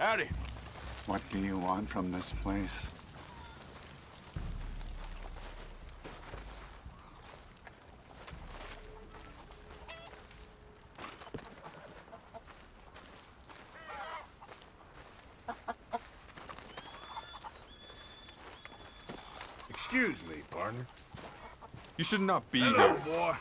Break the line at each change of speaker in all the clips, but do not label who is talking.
Howdy.
What do you want from this place?
Excuse me, partner.
You should not be
Hello,
here.
boy.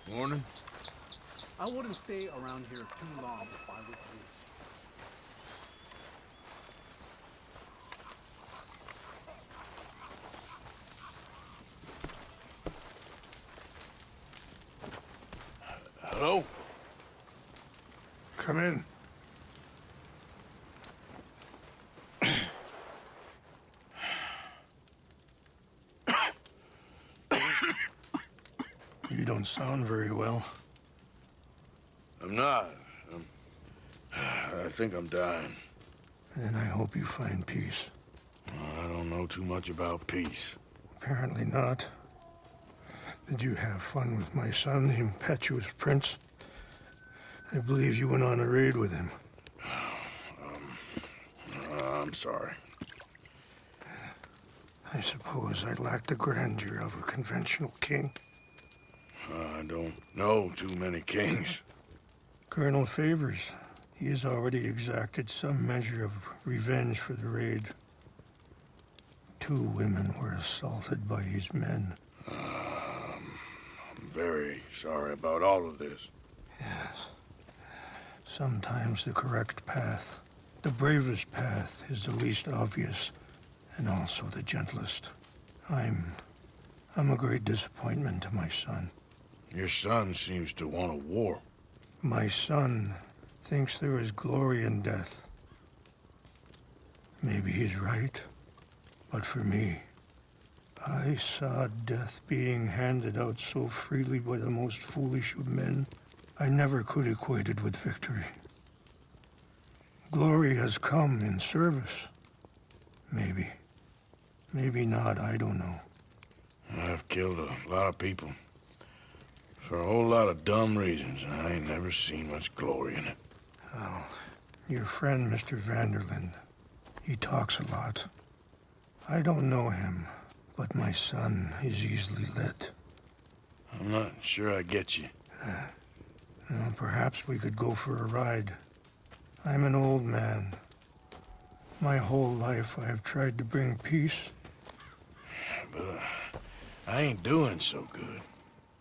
Morning.
I wouldn't stay around here too long if I was you.
Hello?
Come in. You don't sound very well.
I'm not. I think I'm dying.
Then I hope you find peace.
I don't know too much about peace.
Apparently not. Did you have fun with my son, the impetuous prince? I believe you went on a raid with him.
I'm sorry.
I suppose I lack the grandeur of a conventional king.
I don't know too many kings.
Colonel Favors, he has already exacted some measure of revenge for the raid. 2 women were assaulted by his men.
I'm very sorry about all of this.
Yes. Sometimes the correct path, the bravest path, is the least obvious, and also the gentlest. I'm a great disappointment to my son.
Your son seems to want a war.
My son thinks there is glory in death. Maybe he's right, but for me, I saw death being handed out so freely by the most foolish of men, I never could equate it with victory. Glory has come in service. Maybe. Maybe not, I don't know.
I've killed a lot of people. For a whole lot of dumb reasons, and I ain't never seen much glory in it.
Oh, your friend, Mr. Vanderlyn, he talks a lot. I don't know him, but my son is easily led.
I'm not sure I get you.
Well, perhaps we could go for a ride. I'm an old man. My whole life I have tried to bring peace.
But I ain't doing so good.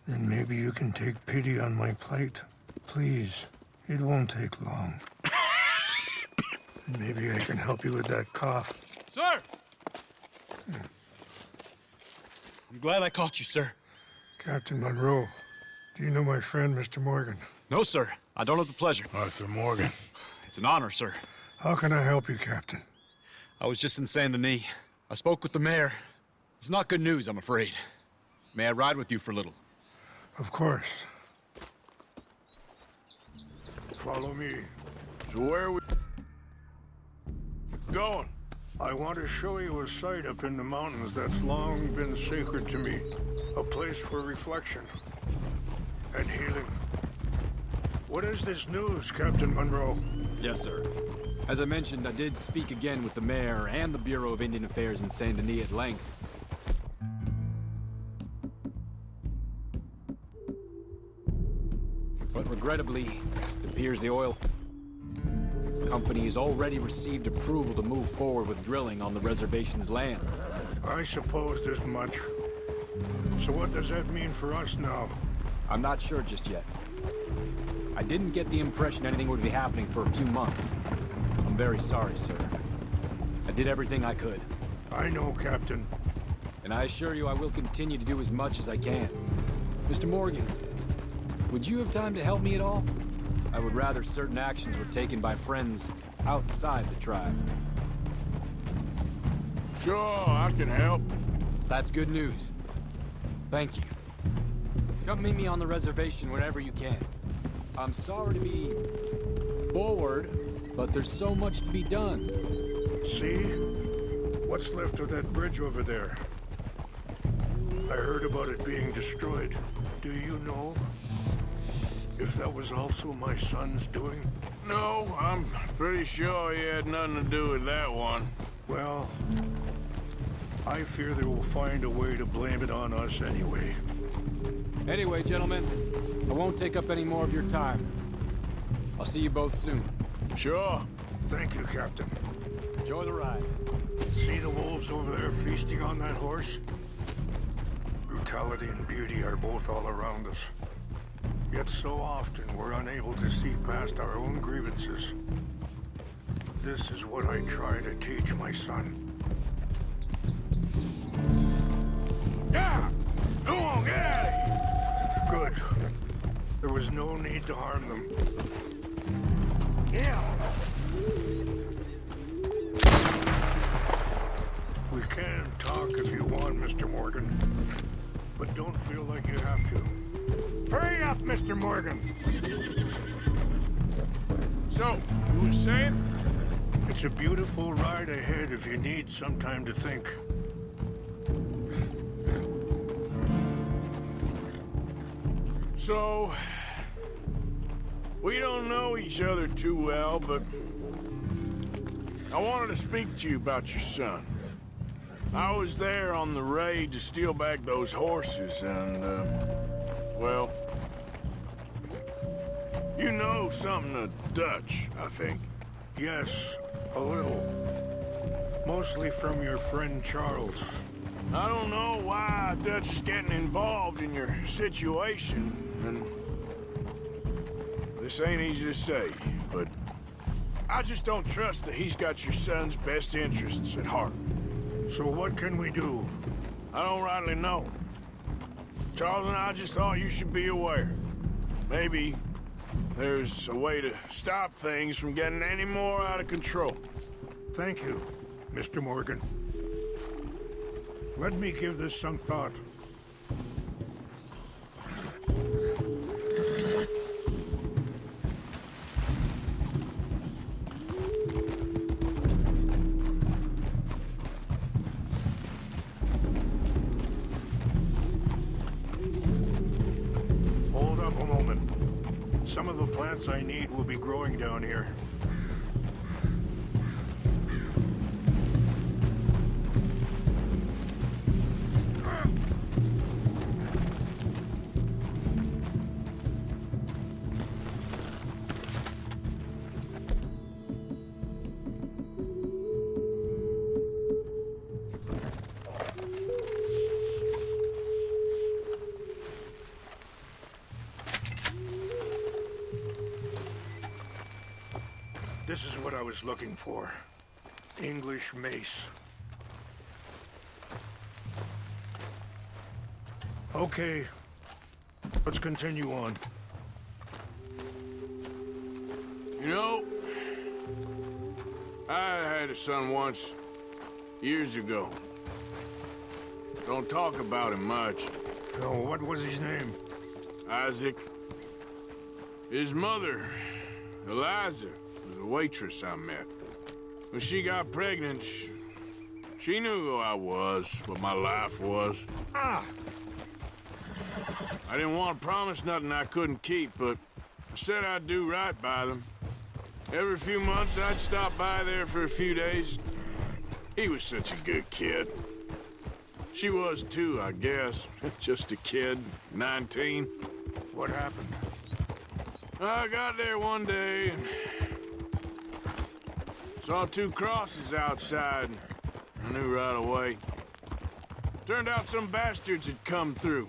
Then maybe you can take pity on my plight. Please, it won't take long. And maybe I can help you with that cough.
Sir! I'm glad I caught you, sir.
Captain Monroe, do you know my friend, Mr. Morgan?
No, sir. I don't have the pleasure.
Arthur Morgan.
It's an honor, sir.
How can I help you, Captain?
I was just in Saint Denis. I spoke with the mayor. It's not good news, I'm afraid. May I ride with you for a little?
Of course. Follow me.
So where are we going?
I want to show you a site up in the mountains that's long been sacred to me. A place for reflection and healing. What is this news, Captain Monroe?
Yes, sir. As I mentioned, I did speak again with the mayor and the Bureau of Indian Affairs in Saint Denis at length. But regrettably, it appears the oil company has already received approval to move forward with drilling on the reservation's land.
I supposed as much. So what does that mean for us now?
I'm not sure just yet. I didn't get the impression anything would be happening for a few months. I'm very sorry, sir. I did everything I could.
I know, Captain.
And I assure you I will continue to do as much as I can. Mr. Morgan, would you have time to help me at all? I would rather certain actions were taken by friends outside the tribe.
Sure, I can help.
That's good news. Thank you. Come meet me on the reservation whenever you can. I'm sorry to be bored, but there's so much to be done.
See? What's left of that bridge over there? I heard about it being destroyed. Do you know if that was also my son's doing?
No, I'm pretty sure he had nothing to do with that one.
Well, I fear they will find a way to blame it on us anyway.
Anyway, gentlemen, I won't take up any more of your time. I'll see you both soon.
Sure.
Thank you, Captain.
Enjoy the ride.
See the wolves over there feasting on that horse? Brutality and beauty are both all around us. Yet so often we're unable to see past our own grievances. This is what I try to teach my son.
Yeah! Go on, get out of here!
Good. There was no need to harm them.
Yeah!
We can talk if you want, Mr. Morgan. But don't feel like you have to.
Hurry up, Mr. Morgan! So, you were saying?
It's a beautiful ride ahead if you need some time to think.
So, we don't know each other too well, but I wanted to speak to you about your son. I was there on the raid to steal back those horses, and, well, you know something of Dutch, I think.
Yes, a little. Mostly from your friend Charles.
I don't know why Dutch is getting involved in your situation, and this ain't easy to say, but I just don't trust that he's got your son's best interests at heart.
So what can we do?
I don't rightly know. Charles and I just thought you should be aware. Maybe there's a way to stop things from getting any more out of control.
Thank you, Mr. Morgan. Let me give this some thought. Hold up a moment. Some of the plants I need will be growing down here. This is what I was looking for. English mace. Okay, let's continue on.
You know, I had a son once, years ago. Don't talk about him much.
Oh, what was his name?
Isaac. His mother, Eliza, was a waitress I met. When she got pregnant, she knew who I was, what my life was. I didn't want to promise nothing I couldn't keep, but I said I'd do right by them. Every few months, I'd stop by there for a few days. He was such a good kid. She was too, I guess. Just a kid, 19.
What happened?
I got there one day and saw two crosses outside. I knew right away. Turned out some bastards had come through.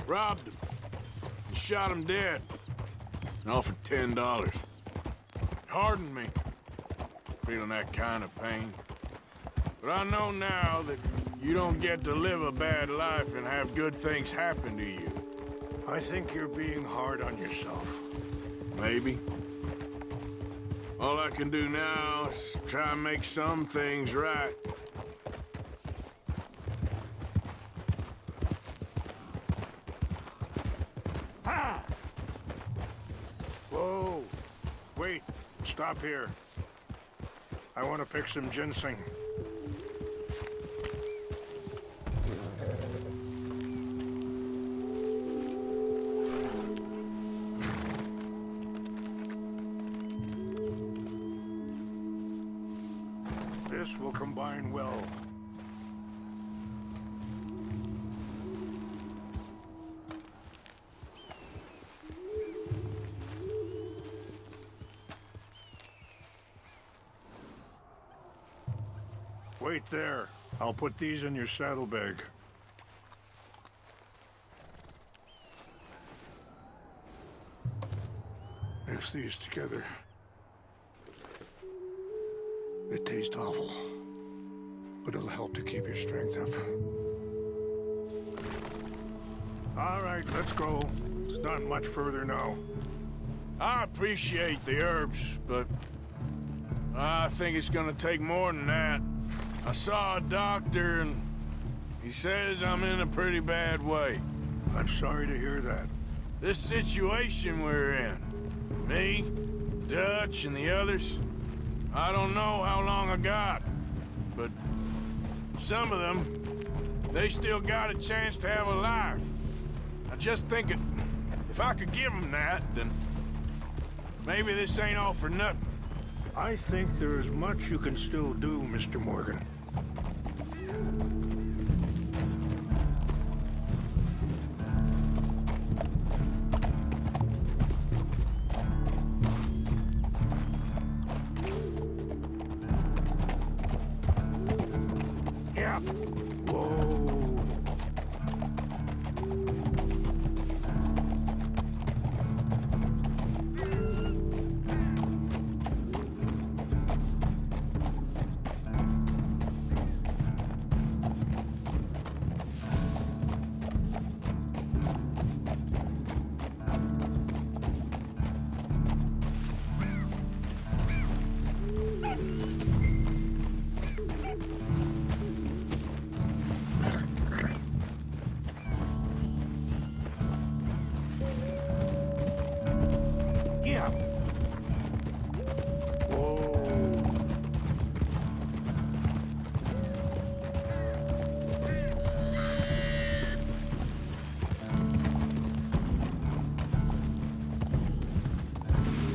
Robbed them. And shot them dead. And offered $10. Hardened me. Feeling that kind of pain. But I know now that you don't get to live a bad life and have good things happen to you.
I think you're being hard on yourself.
Maybe. All I can do now is try and make some things right.
Whoa! Wait, stop here. I want to pick some ginseng. this will combine well. Wait there. I'll put these in your saddlebag. Mix these together. They taste awful, but it'll help to keep your strength up. All right, let's go. It's not much further now.
I appreciate the herbs, but I think it's gonna take more than that. I saw a doctor and he says I'm in a pretty bad way.
I'm sorry to hear that.
This situation we're in, me, Dutch, and the others, I don't know how long I got, but some of them, they still got a chance to have a life. I just think if I could give them that, then maybe this ain't all for nothing.
I think there is much you can still do, Mr. Morgan. Yeah. Whoa. Yeah. Whoa.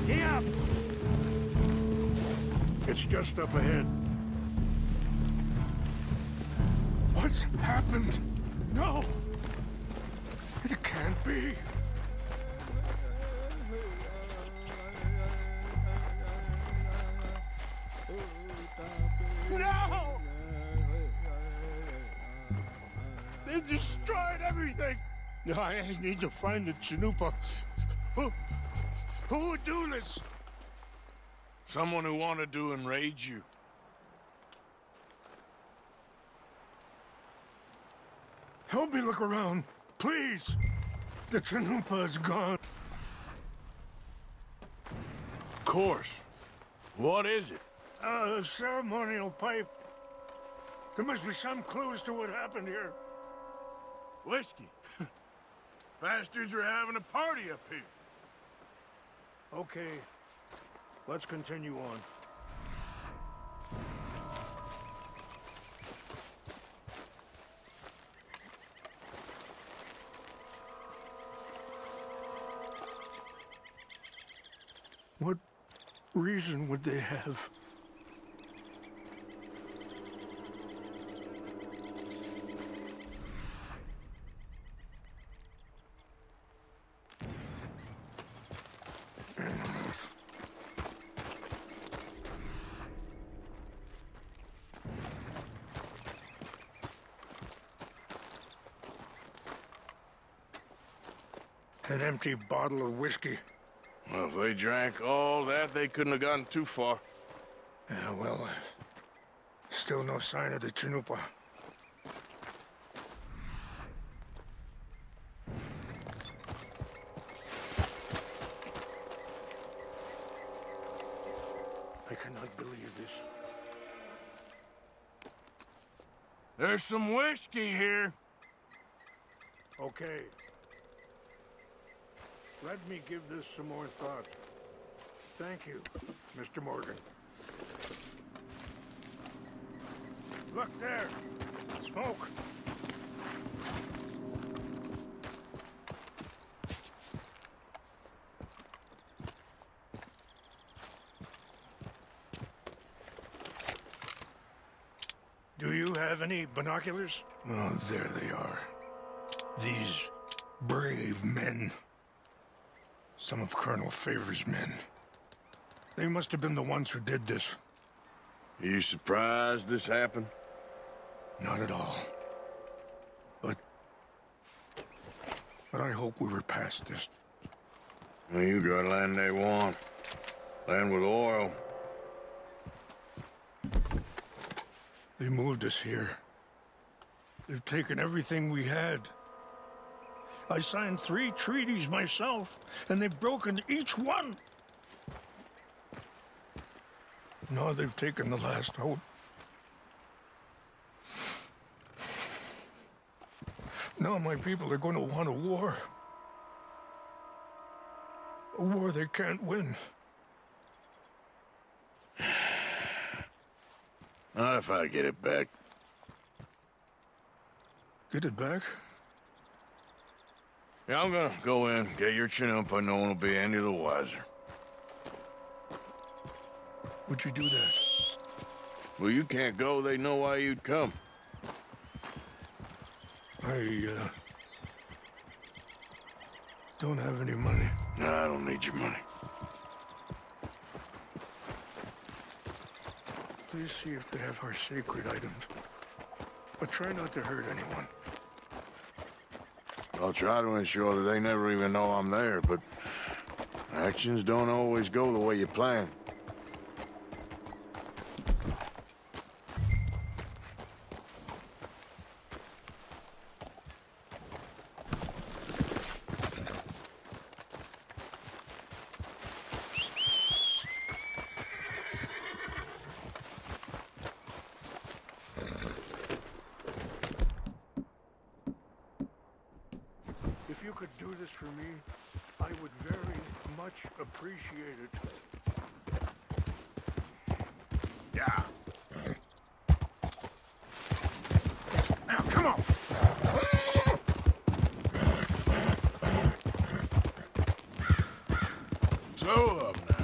Yeah. It's just up ahead. What's happened? No. It can't be. No! They destroyed everything! I need to find the Chanupa. Who would do this?
Someone who wanted to enrage you.
Help me look around, please! The Chanupa is gone.
Of course. What is it?
A ceremonial pipe. There must be some clues to what happened here.
Whiskey. Bastards are having a party up here.
Okay, let's continue on. What reason would they have? An empty bottle of whiskey.
Well, if they drank all that, they couldn't have gotten too far.
Yeah, well, still no sign of the Chanupa. I cannot believe this.
There's some whiskey here.
Okay. Let me give this some more thought. Thank you, Mr. Morgan. Look there! Smoke! Do you have any binoculars? Oh, there they are. These brave men. Some of Colonel Favor's men. They must have been the ones who did this.
Are you surprised this happened?
Not at all. But I hope we were past this.
Well, you got land they want. Land with oil.
They moved us here. They've taken everything we had. I signed 3 treaties myself, and they've broken each one. Now they've taken the last hope. Now my people are going to want a war. A war they can't win.
Not if I get it back.
Get it back?
Yeah, I'm gonna go in, get your Chinook, but no one will be any the wiser.
Would you do that?
Well, you can't go, they know why you'd come.
I don't have any money.
No, I don't need your money.
Please see if they have our sacred items. But try not to hurt anyone.
I'll try to ensure that they never even know I'm there, but actions don't always go the way you plan.
If you could do this for me, I would very much appreciate it.
Yeah. Now, come on. Slow up now.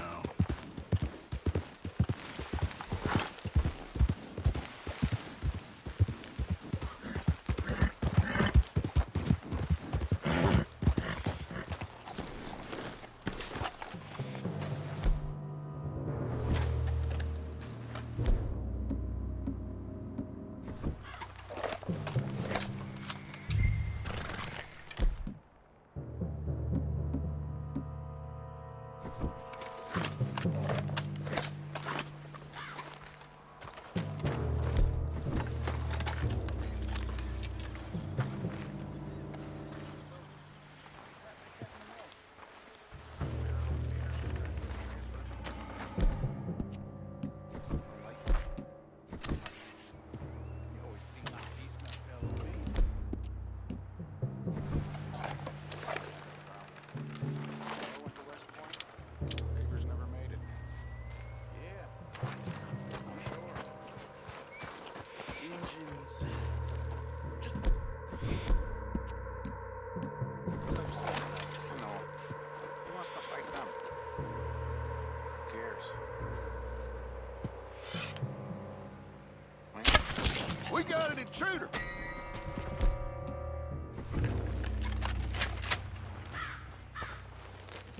We got an intruder!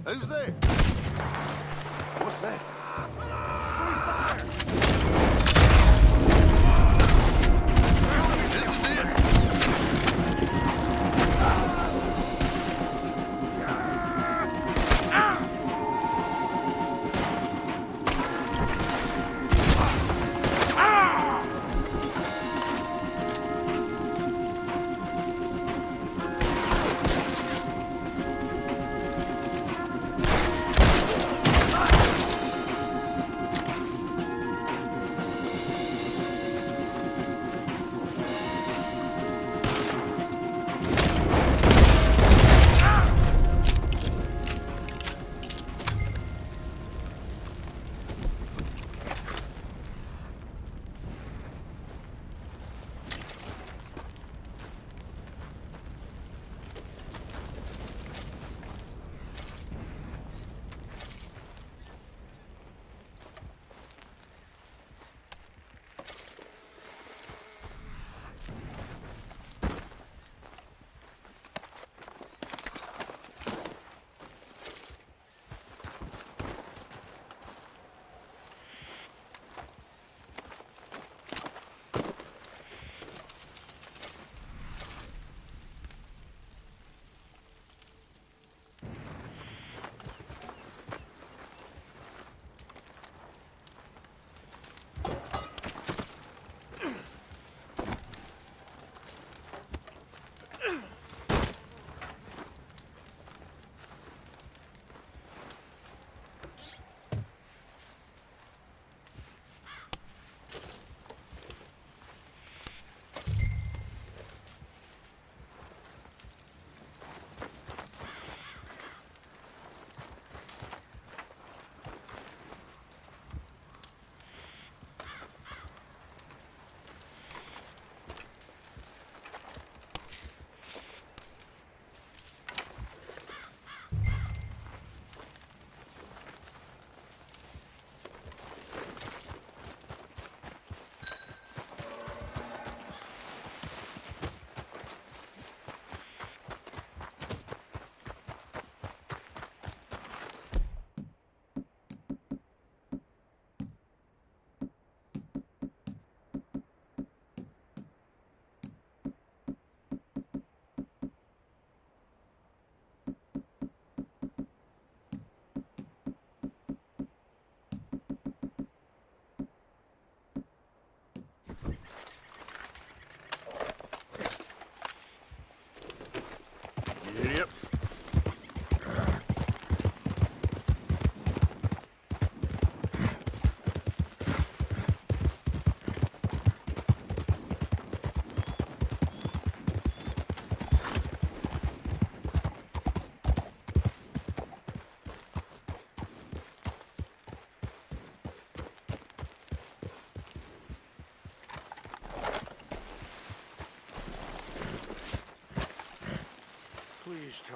Who's there? What's that? This is it!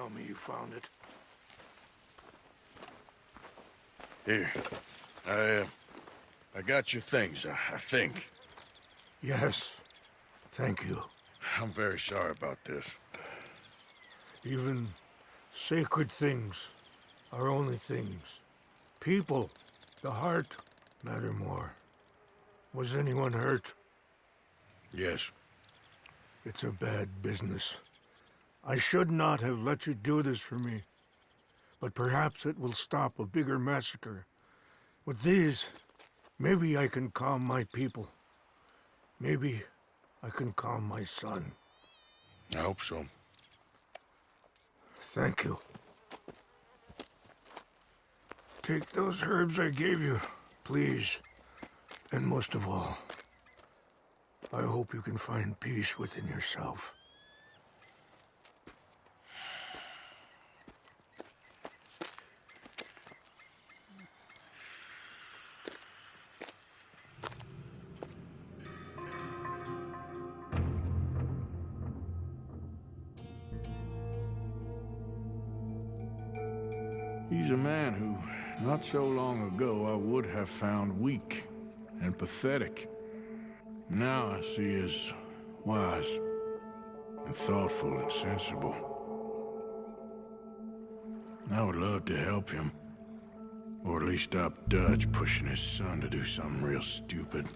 tell me you found it?
Here. I got your things, I think.
Yes. Thank you.
I'm very sorry about this.
Even sacred things are only things. People, the heart, matter more. Was anyone hurt?
Yes.
It's a bad business. I should not have let you do this for me. But perhaps it will stop a bigger massacre. With these, maybe I can calm my people. Maybe I can calm my son.
I hope so.
Thank you. Take those herbs I gave you, please. And most of all, I hope you can find peace within yourself.
He's a man who, not so long ago, I would have found weak and pathetic. Now I see as wise and thoughtful and sensible. I would love to help him, or at least stop Dutch pushing his son to do something real stupid.